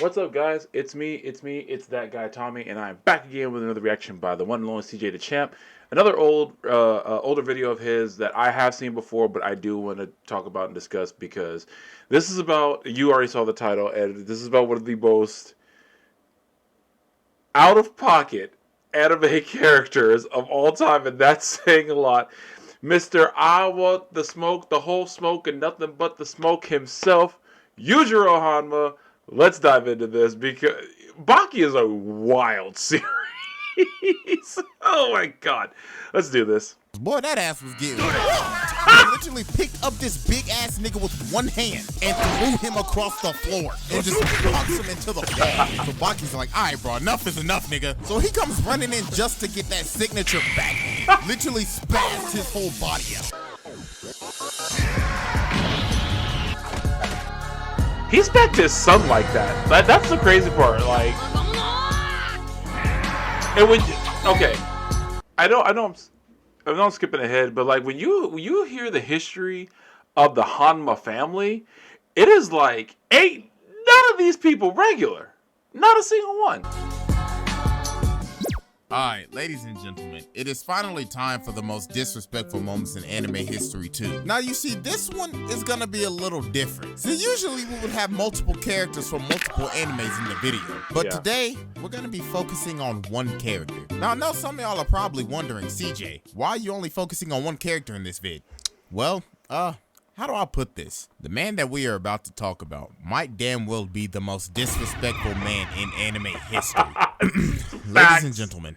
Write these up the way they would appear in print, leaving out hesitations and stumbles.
What's up, guys? It's it's that guy Tommy, and I'm back again with another reaction by the one and only CJ the Champ. Another older video of his that I have seen before, but I do want to talk about and discuss because this is about, you already saw the title, and this is about one of the most out-of-pocket anime characters of all time, and that's saying a lot. Mr. I want the smoke, the whole smoke, and nothing but the smoke himself, Yujiro Hanma. Let's dive into this because Baki is a wild series. Oh my god. Let's do this. Boy, that ass was getting he literally picked up this big ass nigga with one hand and threw him across the floor and just punks him into the wall. So Baki's like, alright bro, enough is enough, nigga. So he comes running in just to get that signature back. Literally spazzed his whole body out. He spanked his son like that. That's the crazy part. Like, and when okay, I know I'm skipping ahead, but like when you hear the history of the Hanma family, it is like ain't none of these people regular, not a single one. Alright, ladies and gentlemen, it is finally time for the most disrespectful moments in anime history too. Now you see, this one is gonna be a little different. So usually we would have multiple characters from multiple animes in the video. But today, we're gonna be focusing on one character. Now I know some of y'all are probably wondering, CJ, why are you only focusing on one character in this vid? Well, how do I put this? The man that we are about to talk about might damn well be the most disrespectful man in anime history. Ladies and gentlemen,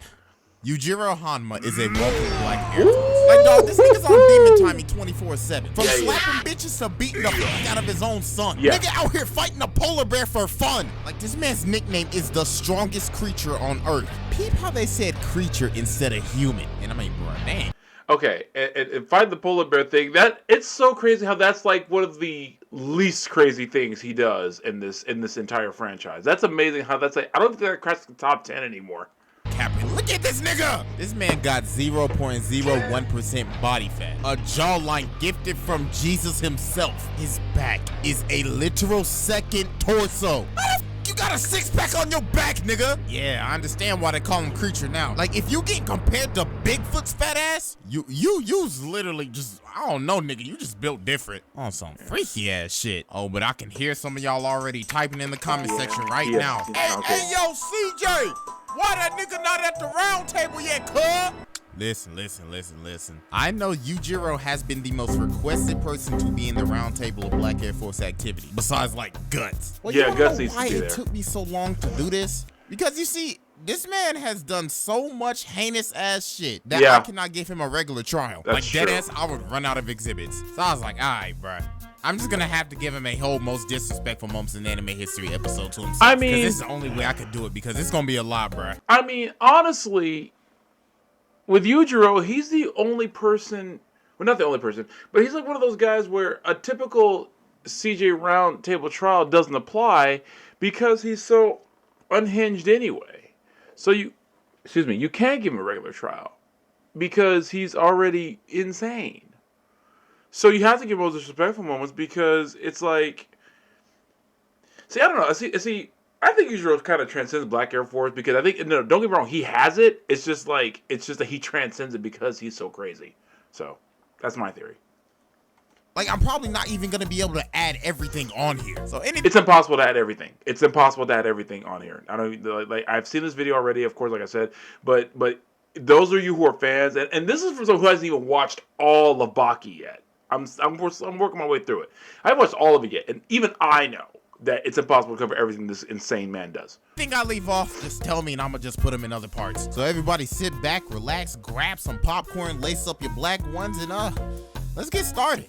Yujiro Hanma is a wealthy black Air Force. Like, dog, this nigga's on demon timing 24/7. From slapping bitches to beating the fuck out of his own son. Nigga out here fighting a polar bear for fun. Like, this man's nickname is the strongest creature on Earth. Peep how they said creature instead of human. And I mean, bro, dang. Okay, and find the polar bear thing. That it's so crazy how that's like one of the least crazy things he does in this entire franchise. That's amazing how that's like, I don't think that cracks the top 10 anymore. Captain, look at this nigga! This man got 0.01% body fat. A jawline gifted from Jesus himself. His back is a literal second torso. You got a six-pack on your back, nigga. Yeah, I understand why they call him creature now. Like, if you get compared to Bigfoot's fat ass, you's literally just, I don't know, nigga, you just built different on some freaky ass shit. Oh, but I can hear some of y'all already typing in the comment section right now. Hey, yo, CJ, why that nigga not at the round table yet, cuz? Listen. I know Yujiro has been the most requested person to be in the round table of Black Air Force activity, besides like Guts. Well, yeah, Guts needs to be there. Why it took me so long to do this? Because you see, this man has done so much heinous ass shit that I cannot give him a regular trial. That's like deadass, I would run out of exhibits. So I was like, alright, bruh. I'm just gonna have to give him a whole most disrespectful moments in anime history episode to himself. I mean, because this is the only way I could do it, because it's gonna be a lot, bruh. I mean, honestly, with Yujiro, he's the only person, well, not the only person, but he's like one of those guys where a typical CJ round table trial doesn't apply because he's so unhinged anyway. So you can't give him a regular trial because he's already insane. So you have to give those disrespectful moments because it's like, see, I don't know, I think Yujiro kind of transcends Black Air Force because I think, no, don't get me wrong, he has it. It's just that he transcends it because he's so crazy. So that's my theory. Like, I'm probably not even gonna be able to add everything on here. So it's impossible to add everything. It's impossible to add everything on here. I don't like. I've seen this video already, of course, like I said, but those of you who are fans, and this is for someone who hasn't even watched all of Baki yet. I'm working my way through it. I haven't watched all of it yet, and even I know that it's impossible to cover everything this insane man does. Think I leave off, just tell me and I'm gonna just put them in other parts. So everybody sit back, relax, grab some popcorn, lace up your black ones, and let's get started.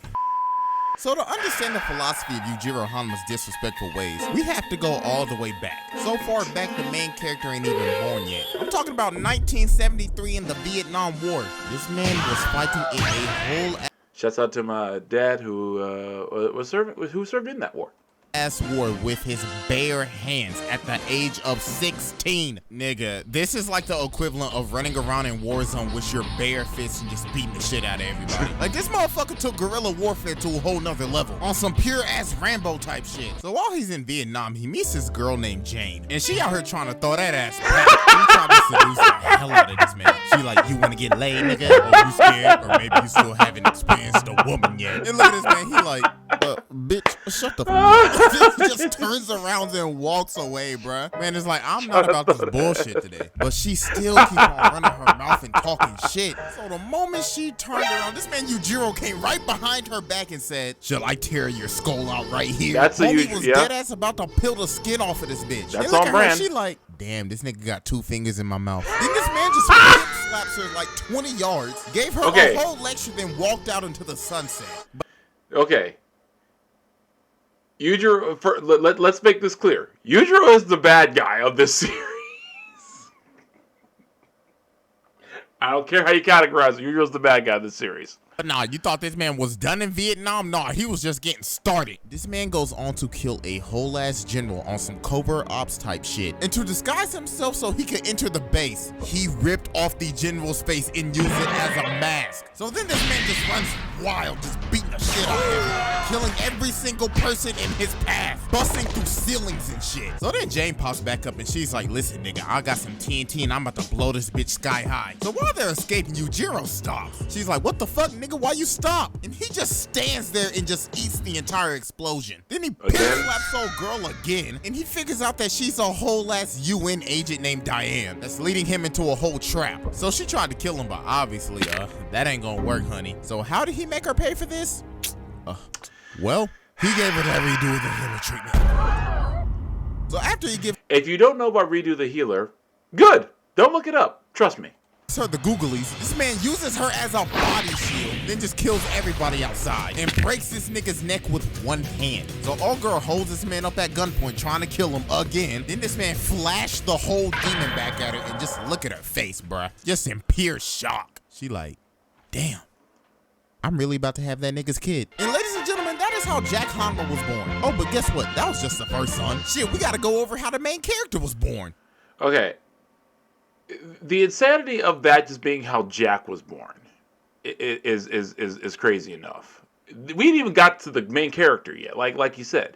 So to understand the philosophy of Yujiro Hanma's disrespectful ways, we have to go all the way back. So far back the main character ain't even born yet. I'm talking about 1973 in the Vietnam War. This man was fighting in a whole... Shouts out to my dad who served in that war. ass war with his bare hands at the age of 16. Nigga, this is like the equivalent of running around in Warzone with your bare fists and just beating the shit out of everybody. Like, this motherfucker took guerrilla warfare to a whole nother level on some pure ass Rambo type shit. So while he's in Vietnam, he meets this girl named Jane, and she out here trying to throw that ass back. She trying to seduce the hell out of this man. She like, you wanna get laid, nigga? Or you scared? Or maybe you still haven't experienced a woman yet. And look at this man, he like, bitch, shut the fuck. He just turns around and walks away, bruh. Man, it's like, I'm not about this bullshit today. But she still keep on running her mouth and talking shit. So the moment she turned around, this man Yujiro came right behind her back and said, shall I tear your skull out right here? That's a Homie was dead ass about to peel the skin off of this bitch. That's and look on at brand. her, she like, damn, this nigga got 2 fingers in my mouth. Then this man just hip slaps her like 20 yards, gave her a whole lecture, then walked out into the sunset. Okay. Yujiro, let's make this clear. Yujiro is the bad guy of this series. I don't care how you categorize it. Yujiro's the bad guy of this series. But nah, you thought this man was done in Vietnam? Nah, he was just getting started. This man goes on to kill a whole ass general on some covert ops type shit. And to disguise himself so he could enter the base, he ripped off the general's face and used it as a mask. So then this man just runs wild, just beating the shit out of everyone, killing every single person in his path, busting through ceilings and shit. So then Jane pops back up and she's like, listen nigga, I got some TNT and I'm about to blow this bitch sky high. So while they're escaping, Yujiro stops. She's like, what the fuck nigga? Why you stop? And he just stands there and just eats the entire explosion. Then he pistol slaps old girl again, and he figures out that she's a whole ass UN agent named Diane that's leading him into a whole trap. So she tried to kill him, but obviously, that ain't gonna work, honey. So how did he make her pay for this? Well, he gave her that Redo the Healer treatment. So after he gives, if you don't know about Redo the Healer, good. Don't look it up. Trust me. Her the googlies, this man uses her as a body shield, then just kills everybody outside and breaks this nigga's neck with one hand. So old girl holds this man up at gunpoint trying to kill him again. Then this man flashed the whole demon back at her and just look at her face, bruh. Just in pure shock. She like, damn, I'm really about to have that nigga's kid. And ladies and gentlemen, that is how Jack Hanma was born. Oh, but guess what? That was just the first son. Shit, we gotta go over how the main character was born. Okay. The insanity of that just being how Jack was born is crazy enough. We ain't even got to the main character yet, like you said.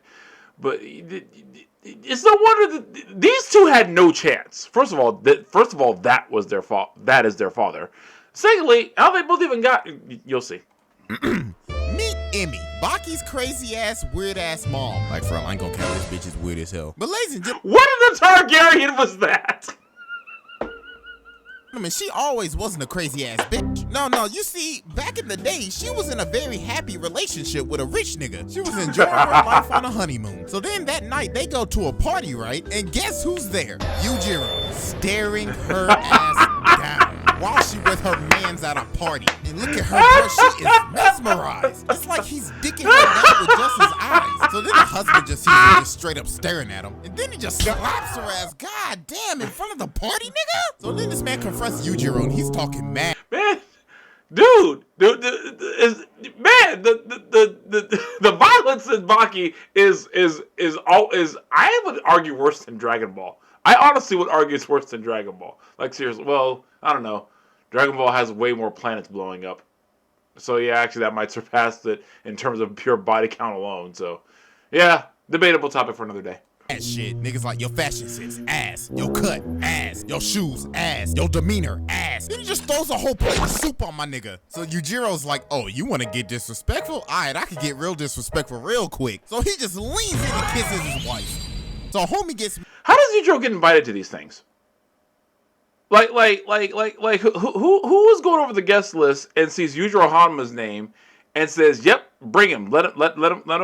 But it's no wonder that these two had no chance. First of all, that was their fault. That is their father. Secondly, how they both even got, you'll see. Meet Emmy, Baki's crazy ass, weird ass mom. Like, for I ain't gonna count this bitch is weird as hell. But ladies and gentlemen, what in the Targaryen was that? I mean, she always wasn't a crazy ass bitch. No, you see, back in the day, she was in a very happy relationship with a rich nigga. She was enjoying her life on a honeymoon. So then that night, they go to a party, right? And guess who's there? Yujiro, staring her ass down while she with her mans at a party. And look at her, bro, she is mesmerized. It's like he's dicking her down with just his eyes. So then the husband just sees her just straight up staring at him. And then he just slaps her ass, god damn, in front of the party, nigga? So then this man confronts Yujiro and he's talking mad. Man, dude, the violence in Baki is I would argue worse than Dragon Ball. I honestly would argue it's worse than Dragon Ball. Like, seriously, well, I don't know. Dragon Ball has way more planets blowing up. So, yeah, actually, that might surpass it in terms of pure body count alone. So, yeah, debatable topic for another day. Ass shit. Niggas like your fashion sense, ass. Your cut, ass. Your shoes, ass. Your demeanor, ass. Then he just throws a whole plate of soup on my nigga. So Yujiro's like, oh, you want to get disrespectful? Alright, I can get real disrespectful real quick. So he just leans in and kisses his wife. So homie gets. How does Yujiro get invited to these things? Like, who was going over the guest list and sees Yujiro Hanma's name and says, "Yep, bring him. Let him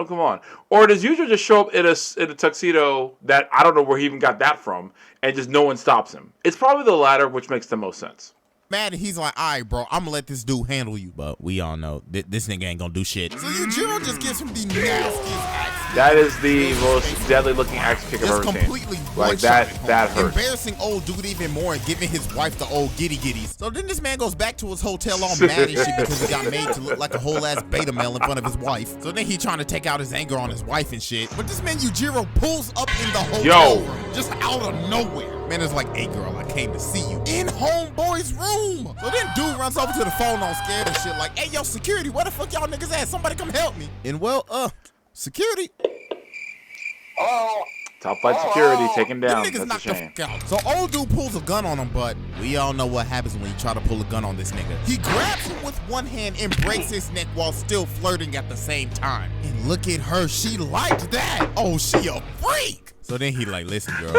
come on." Or does Yujiro just show up in a tuxedo that I don't know where he even got that from, and just no one stops him? It's probably the latter, which makes the most sense. mad, and he's like, all right, bro, I'm gonna let this dude handle you. But we all know this nigga ain't gonna do shit. So Yujiro just gives him the nastiest axe. That is the most deadly looking axe kick I've ever seen. Completely like that hurts. Embarrassing old dude even more and giving his wife the old giddy giddies. So then this man goes back to his hotel all mad and shit because he got made to look like a whole ass beta male in front of his wife. So then he trying to take out his anger on his wife and shit. But this man Yujiro pulls up in the hotel room just out of nowhere. Man is like, hey girl, I came to see you in homeboy's room. So then dude runs over to the phone all scared and shit like, hey yo, security, where the fuck y'all niggas at? Somebody come help me. And well, security. Top flight security, take him down. That's a shame. So old dude pulls a gun on him, but we all know what happens when you try to pull a gun on this nigga. He grabs him with one hand and breaks his neck while still flirting at the same time. And look at her, she liked that. Oh, she a freak. So then he like, listen, girl.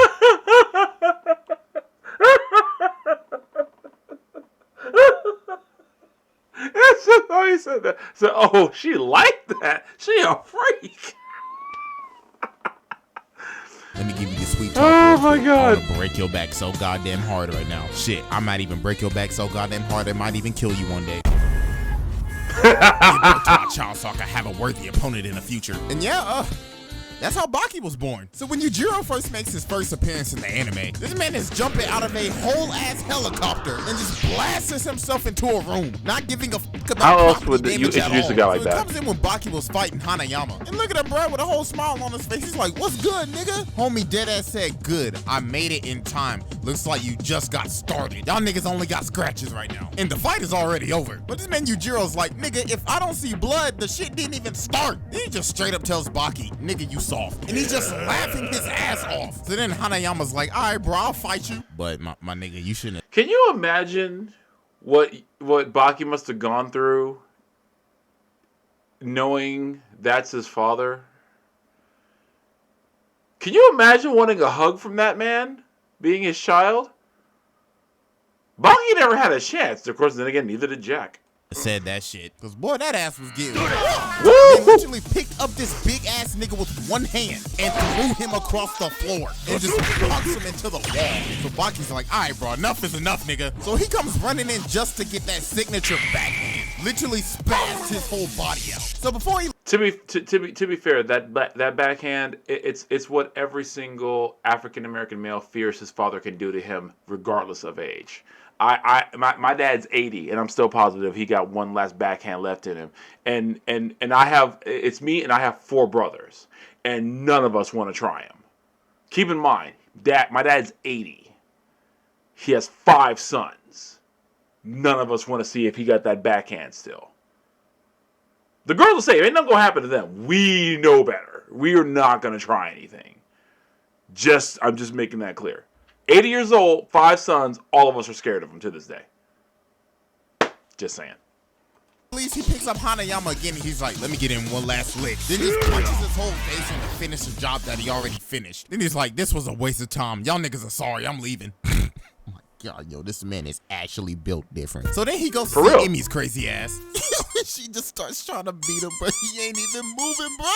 That's just how he said that. So, oh, she liked that. She a freak. Let me give you this sweet talk. Oh my God. I'm gonna break your back so goddamn hard right now. Shit, I might even break your back so goddamn hard it might even kill you one day. Give birth to my child so I can have a worthy opponent in the future. And yeah, that's how Baki was born. So when Yujiro first makes his first appearance in the anime, this man is jumping out of a whole ass helicopter and just blasts himself into a room, not giving a fuck about how else would you introduce a guy like that? He comes in when Baki was fighting Hanayama. And look at that bro with a whole smile on his face. He's like, what's good, nigga? Homie deadass said, good. I made it in time. Looks like you just got started. Y'all niggas only got scratches right now. And the fight is already over. But this man Yujiro's like, nigga, if I don't see blood, the shit didn't even start. Then he just straight up tells Baki, nigga, you soft. And he's just laughing his ass off. So then Hanayama's like, all right, bro, I'll fight you. But my nigga, you shouldn't. Can you imagine what Baki must have gone through knowing that's his father? Can you imagine wanting a hug from that man, being his child? Baki never had a chance. Of course, then again, neither did Jack. Said that shit. Cause boy, that ass was getting. Woo! They literally picked up this big ass nigga with one hand and threw him across the floor and just punks him into the wall. So Baki's like, all right, bro, enough is enough, nigga. So he comes running in just to get that signature backhand. Literally spazzed his whole body out. So before he. To be fair, that backhand, it's what every single African American male fears his father can do to him, regardless of age. My dad's 80, and I'm still positive he got one last backhand left in him. And it's me, and I have 4 brothers, and none of us want to try him. Keep in mind, my dad's 80. He has 5 sons. None of us want to see if he got that backhand still. The girls will say, ain't nothing going to happen to them. We know better. We are not going to try anything. I'm just making that clear. 80 years old, 5 sons, all of us are scared of him to this day. Just saying. At least he picks up Hanayama again and he's like, let me get in one last lick. Then he punches his whole face in to finish the job that he already finished. Then he's like, this was a waste of time. Y'all niggas are sorry, I'm leaving. Oh my God, yo, this man is actually built different. So then he goes to see Emmy's crazy ass. She just starts trying to beat him, but he ain't even moving, bro.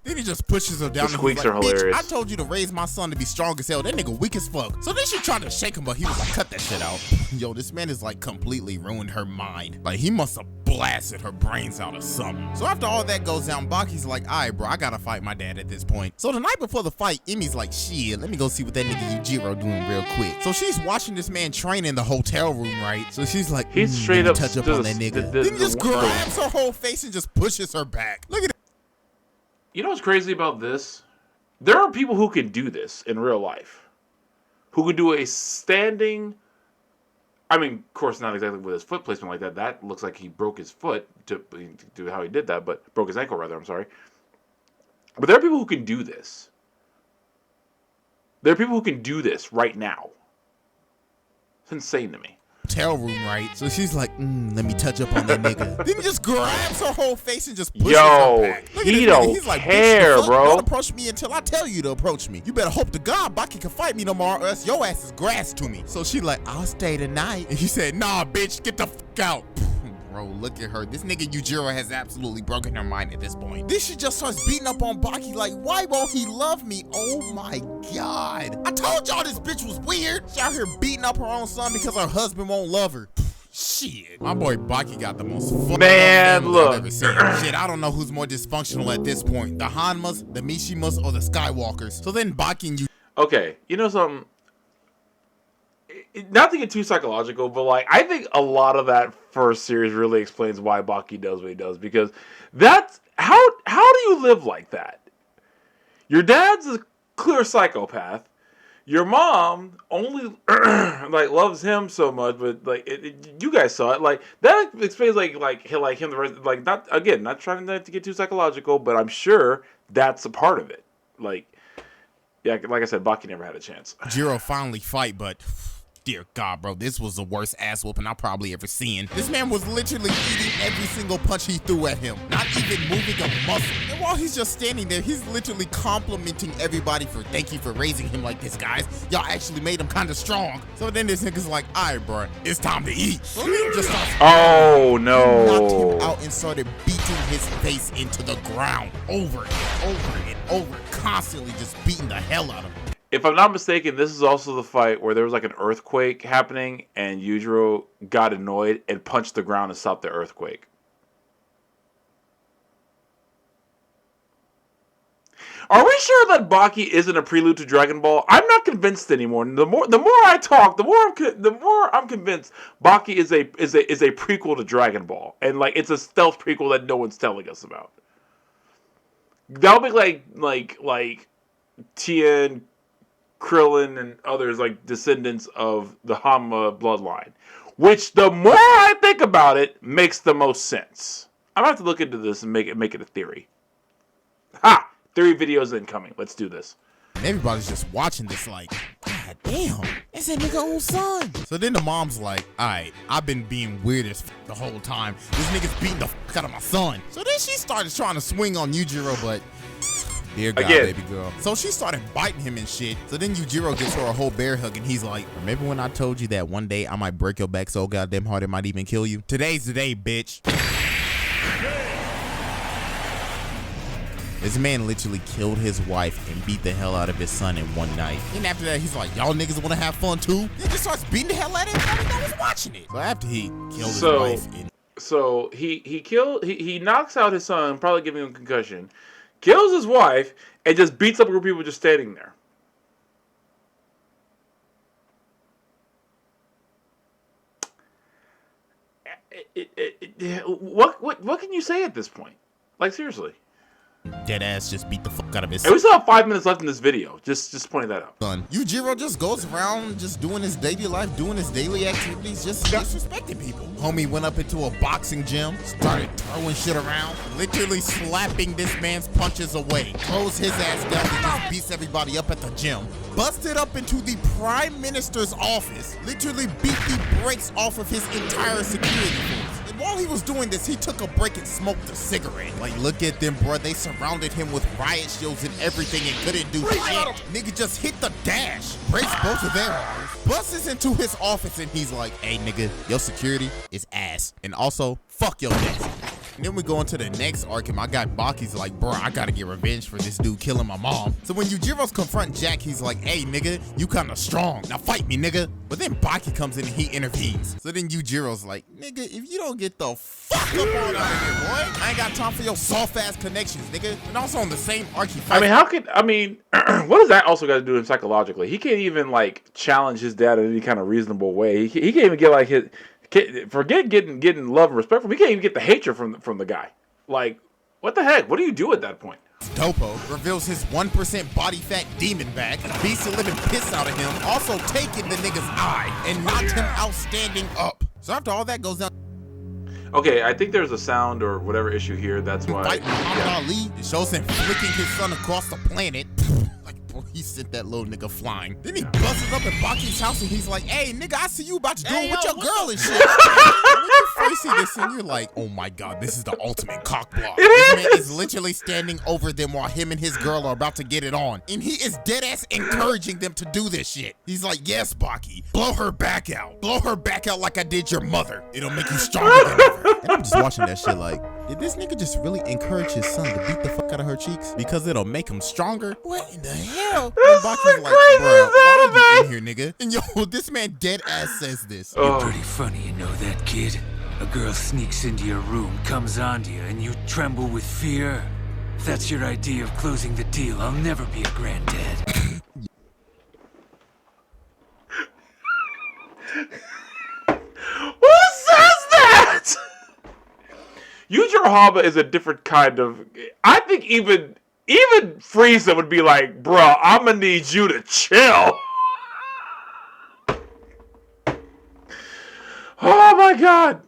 Then he just pushes her down. The squeaks are hilarious. I told you to raise my son to be strong as hell. That nigga weak as fuck. So then she tried to shake him, but he was like, cut that shit out. Yo, this man is like completely ruined her mind. Like he must have blasted her brains out or something. So after all that goes down, Baki's like, all right, bro, I gotta fight my dad at this point. So the night before the fight, Emmy's like, shit, let me go see what that nigga Yujiro doing real quick. So she's watching this man train in the hotel room, right? So she's like, he's straight up touch up on that nigga. Then he just grabs her whole face and just pushes her back. Look at it. You know what's crazy about this? There are people who can do this in real life. Who could do a standing... I mean, of course, not exactly with his foot placement like that. That looks like he broke his foot to do how he did that, but broke his ankle, rather, I'm sorry. But there are people who can do this. There are people who can do this right now. It's insane to me. Hotel room, right? So she's like, let me touch up on that nigga. Then he just grabs her whole face and just pushes her back. He don't He's like, care, bro. Don't approach me until I tell you to approach me. You better hope to God Baki can fight me tomorrow, or else your ass is grass to me. So she like, I'll stay tonight. And he said, nah, bitch, get the fuck out. bro, look at her. This nigga Yujiro has absolutely broken her mind at this point. Then she just starts beating up on Baki like, why won't he love me? Oh my God. I told y'all this bitch was weird. She out here beating up her own son because her husband won't love her. Shit. My boy Baki got the most fun Man, look. I've ever seen. Shit, I don't know who's more dysfunctional at this point. The Hanmas, the Mishimas, or the Skywalkers. So then Baki and Okay, you know something? Not to get too psychological, but like I think a lot of that first series really explains why Baki does what he does, because that's how do you live like that? Your dad's a clear psychopath. Your mom only like loves him so much, but like you guys saw it. Like that explains like him the rest. Like not trying to get too psychological, but I'm sure that's a part of it. Like yeah, like I said, Baki never had a chance. Jiro finally fight, but dear God, bro, this was the worst ass whooping I've probably ever seen. This man was literally eating every single punch he threw at him, not even moving a muscle. And while he's just standing there, he's literally complimenting everybody for thank you for raising him like this, guys. Y'all actually made him kind of strong. So then this nigga's like, all right, bro, it's time to eat. So he just starts oh no! He knocked him out and started beating his face into the ground over and over and over, constantly just beating the hell out of him. If I'm not mistaken, this is also the fight where there was like an earthquake happening and Yujiro got annoyed and punched the ground and stopped the earthquake. Are we sure that Baki isn't a prelude to Dragon Ball? I'm not convinced anymore. The more I talk, the more I'm convinced Baki is a prequel to Dragon Ball, and like it's a stealth prequel that no one's telling us about. That'll be like Tien, Krillin, and others like descendants of the Hanma bloodline, which the more I think about it makes the most sense. I'm gonna have to look into this and make it a theory. Ha! Theory videos incoming. Let's do this. And everybody's just watching this like, God damn, it's that nigga old son. So then the mom's like, alright, I've been being weird as the whole time. This nigga's beating the fuck out of my son. So then she started trying to swing on Yujiro, but dear God, baby girl. So she started biting him and shit. So then Yujiro gives her a whole bear hug and he's like, remember when I told you that one day I might break your back so goddamn hard it might even kill you? Today's the day, bitch. This man literally killed his wife and beat the hell out of his son in one night. And after that, he's like, y'all niggas want to have fun too? He just starts beating the hell out of everybody that was watching it. So after he killed his wife. So he knocks out his son, probably giving him a concussion, kills his wife, and just beats up a group of people just standing there. What can you say at this point? Like, seriously. Dead ass just beat the fuck out of his son. And we still have 5 minutes left in this video. Just pointing that out. Yujiro just goes around just doing his daily life, doing his daily activities, just disrespecting people. Homie went up into a boxing gym, started throwing shit around, literally slapping this man's punches away, throws his ass down and just beats everybody up at the gym. Busted up into the Prime Minister's office, literally beat the brakes off of his entire security force. While he was doing this, he took a break and smoked a cigarette. Like, look at them, bro. They surrounded him with riot shields and everything and couldn't do shit. Nigga just hit the dash, breaks both of their arms, busts into his office, and he's like, hey, nigga, your security is ass. And also, fuck your next. And then we go into the next arc, and my guy Baki's like, bro, I gotta get revenge for this dude killing my mom. So when Yujiro's confront Jack, he's like, hey, nigga, you kinda strong. Now fight me, nigga. But then Baki comes in and he intervenes. So then Yujiro's like, nigga, if you don't get the fuck up on out of here, boy, I ain't got time for your soft-ass connections, nigga. And also on the same arc, he fights. What does that also got to do with him psychologically? He can't even, like, challenge his dad in any kind of reasonable way. He can't even get, like, forget getting love and respect from him. He can't even get the hatred from the guy. Like, what the heck? What do you do at that point? Topo reveals his 1% body fat demon back, beats the living piss out of him, also taking the nigga's eye and knocked him out standing up. So after all that goes down. Okay, I think there's a sound or whatever issue here. That's why. Fight Muhammad Ali. It shows him flicking his son across the planet. Like, bro, he sent that little nigga flying. Then he busts up at Baki's house and he's like, hey, nigga, I see you about to do it with your girl and shit. When you you see this and you're like, oh my god, this is the ultimate cock block. This man is literally standing over them while him and his girl are about to get it on. And he is dead ass encouraging them to do this shit. He's like, yes, Baki, blow her back out. Blow her back out like I did your mother. It'll make you stronger than ever. And I'm just watching that shit like, did this nigga just really encourage his son to beat the fuck out of her cheeks? Because it'll make him stronger? What in the hell? And Baki's like, bro, why are you in here, nigga? And yo, this man dead ass says this. You're pretty funny, you know that, kid? A girl sneaks into your room, comes onto you, and you tremble with fear? If that's your idea of closing the deal, I'll never be a granddad. Who says that? Yujiro Hanma is a different kind of. I think even Frieza would be like, bro, I'm gonna need you to chill. Oh my god.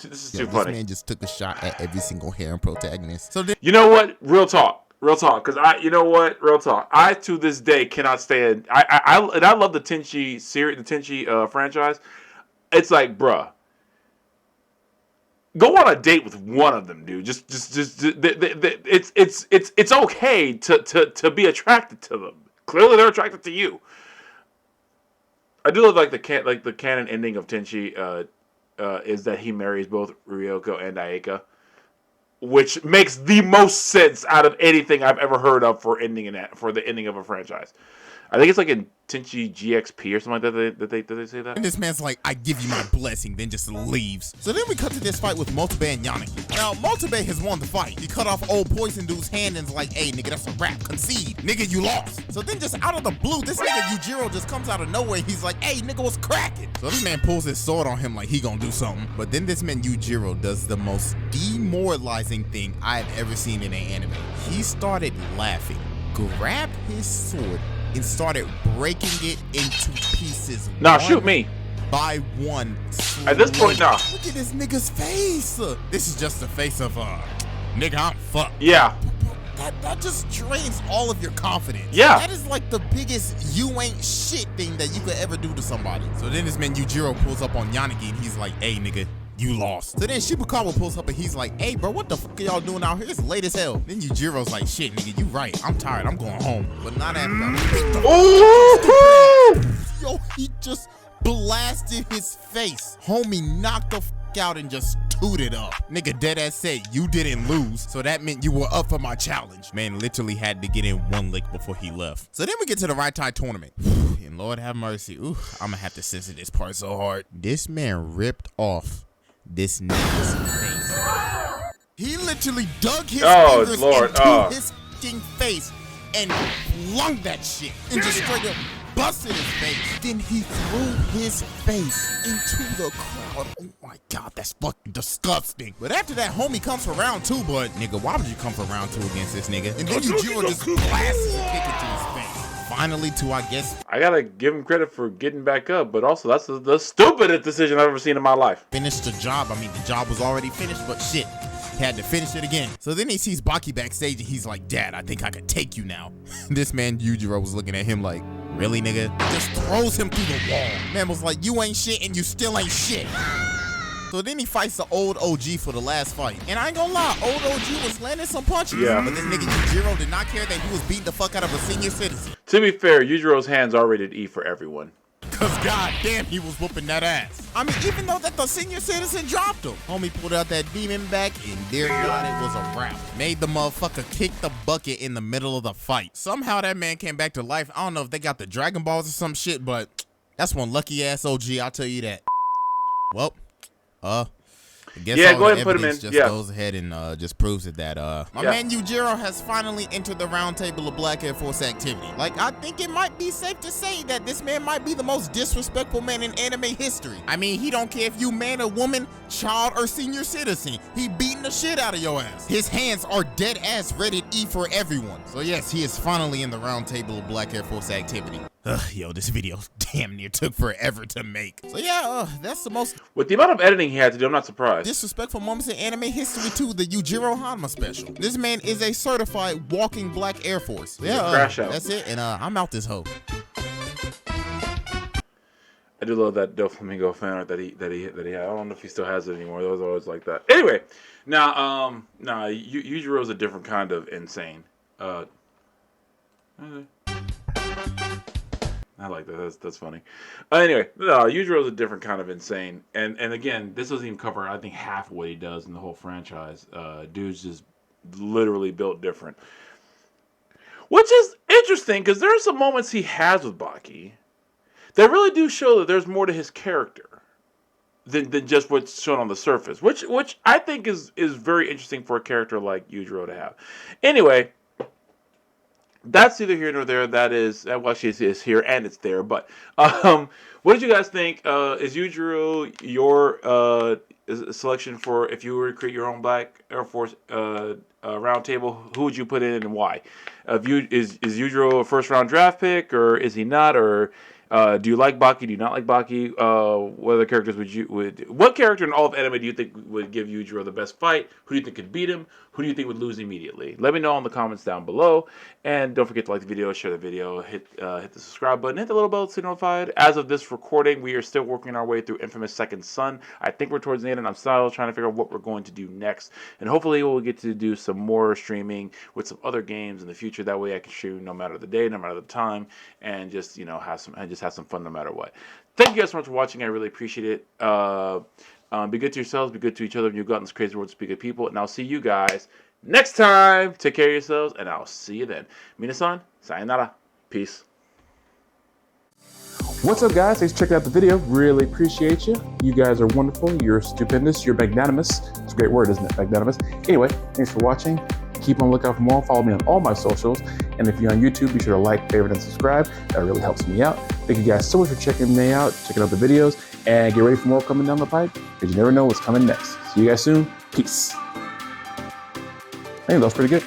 This is too funny. This man just took a shot at every single harem protagonist. So you know what? Real talk. Because real talk. I to this day cannot stand. I love the Tenchi series, the Tenchi franchise. It's like, bruh, go on a date with one of them, dude. It's okay to be attracted to them. Clearly, they're attracted to you. I do love the canon ending of Tenchi is that he marries both Ryoko and Ayaka, which makes the most sense out of anything I've ever heard of for the ending of a franchise. I think it's like in Tenchi GXP or something like that. Did they say that? And this man's like, I give you my blessing, then just leaves. So then we cut to this fight with Motobe and Yanagi. Now, Motobe has won the fight. He cut off old Poison Dude's hand and's like, hey, nigga, that's a wrap. Concede. Nigga, you lost. So then just out of the blue, this nigga Yujiro just comes out of nowhere. He's like, hey, nigga, what's cracking? So this man pulls his sword on him like he gonna do something. But then this man Yujiro does the most demoralizing thing I've ever seen in an anime. He started laughing, grabbed his sword, and started breaking it into pieces. Nah, shoot me. By one. At this point, nah. Look at this nigga's face. This is just the face of, nigga, I'm fucked. Yeah. That just drains all of your confidence. Yeah. That is like the biggest you ain't shit thing that you could ever do to somebody. So then this man Yujiro pulls up on Yanagi and he's like, hey, nigga, you lost. So then Shibukawa pulls up and he's like, hey, bro, what the fuck are y'all doing out here? It's late as hell. Then Yujiro's like, shit, nigga, you right. I'm tired. I'm going home. But not after Yo, he just blasted his face. Homie knocked the fuck out and just tooted up. Nigga deadass said, you didn't lose. So that meant you were up for my challenge. Man literally had to get in one lick before he left. So then we get to the Right Tie tournament. And Lord have mercy. Ooh, I'm gonna have to censor this part so hard. This man ripped off this nigga's face. He literally dug his fingers into his fucking face and flung that shit and just straight up busted his face. Then he threw his face into the crowd. Oh my god, that's fucking disgusting. But after that, homie comes for round two, but nigga, why would you come for round two against this nigga? And then Yujiro just blasts a kick into his face. Finally, I guess. I gotta give him credit for getting back up, but also that's the stupidest decision I've ever seen in my life. Finished the job. I mean, the job was already finished, but shit, he had to finish it again. So then he sees Baki backstage and he's like, Dad, I think I could take you now. This man Yujiro was looking at him like, really, nigga? Just throws him through the wall. Man was like, you ain't shit and you still ain't shit. So then he fights the old OG for the last fight. And I ain't gonna lie, old OG was landing some punches. Yeah. But this nigga Yujiro did not care that he was beating the fuck out of a senior citizen. To be fair, Yujiro's hands are rated E for everyone. Cause goddamn, he was whooping that ass. I mean, even though that the senior citizen dropped him. Homie pulled out that demon back and dear God, it was a wrap. Made the motherfucker kick the bucket in the middle of the fight. Somehow that man came back to life. I don't know if they got the Dragon Balls or some shit, but that's one lucky ass OG, I'll tell you that. Well, I guess go ahead and put him in. Just goes ahead and just proves it that my man Yujiro has finally entered the round table of Black Air Force activity. Like, I think it might be safe to say that this man might be the most disrespectful man in anime history. I mean, he don't care if you man or woman, child or senior citizen. He beating the shit out of your ass. His hands are dead ass rated E for everyone. So yes, he is finally in the round table of Black Air Force activity. Yo, this video damn near took forever to make. So yeah, that's the most... With the amount of editing he had to do, I'm not surprised. Disrespectful moments in anime history too, the Yujiro Hanma special. This man is a certified walking Black Air Force. Yeah, crash out. That's it, and I'm out this hoe. I do love that Doflamingo fan art that he had. I don't know if he still has it anymore. That was always like that. Anyway, now Yujiro is a different kind of insane. I like that. That's funny. Anyway, Yujiro is a different kind of insane. And again, this doesn't even cover, I think, half of what he does in the whole franchise. Dude's just literally built different. Which is interesting, because there are some moments he has with Baki that really do show that there's more to his character than just what's shown on the surface. Which I think is very interesting for a character like Yujiro to have. Anyway, that's neither here nor there. That is, well, actually, it's here and it's there. But what did you guys think? Is Yujiro your selection for if you were to create your own Black Air Force round table? Who would you put in and why? Is Yujiro a first round draft pick, or is he not? Or do you like Baki? Do you not like Baki? What other characters what character in all of anime do you think would give Yujiro the best fight? Who do you think could beat him? Who do you think would lose immediately? Let me know in the comments down below. And don't forget to like the video, share the video, hit the subscribe button, hit the little bell to stay notified. As of this recording, we are still working our way through Infamous Second Son. I think we're towards the end, and I'm still trying to figure out what we're going to do next. And hopefully we'll get to do some more streaming with some other games in the future. That way I can stream no matter the day, no matter the time, and just have some fun no matter what. Thank you guys so much for watching. I really appreciate it. Be good to yourselves, be good to each other, and you've gotten this crazy world to be good people. And I'll see you guys next time. Take care of yourselves, and I'll see you then. Minasan, sayonara. Peace. What's up, guys? Thanks for checking out the video. Really appreciate you. You guys are wonderful. You're stupendous. You're magnanimous. It's a great word, isn't it? Magnanimous. Anyway, thanks for watching. Keep on the lookout for more. Follow me on all my socials. And if you're on YouTube, be sure to like, favorite, and subscribe. That really helps me out. Thank you guys so much for checking me out, checking out the videos, and get ready for more coming down the pipe, because you never know what's coming next. See you guys soon. Peace. I think that was pretty good.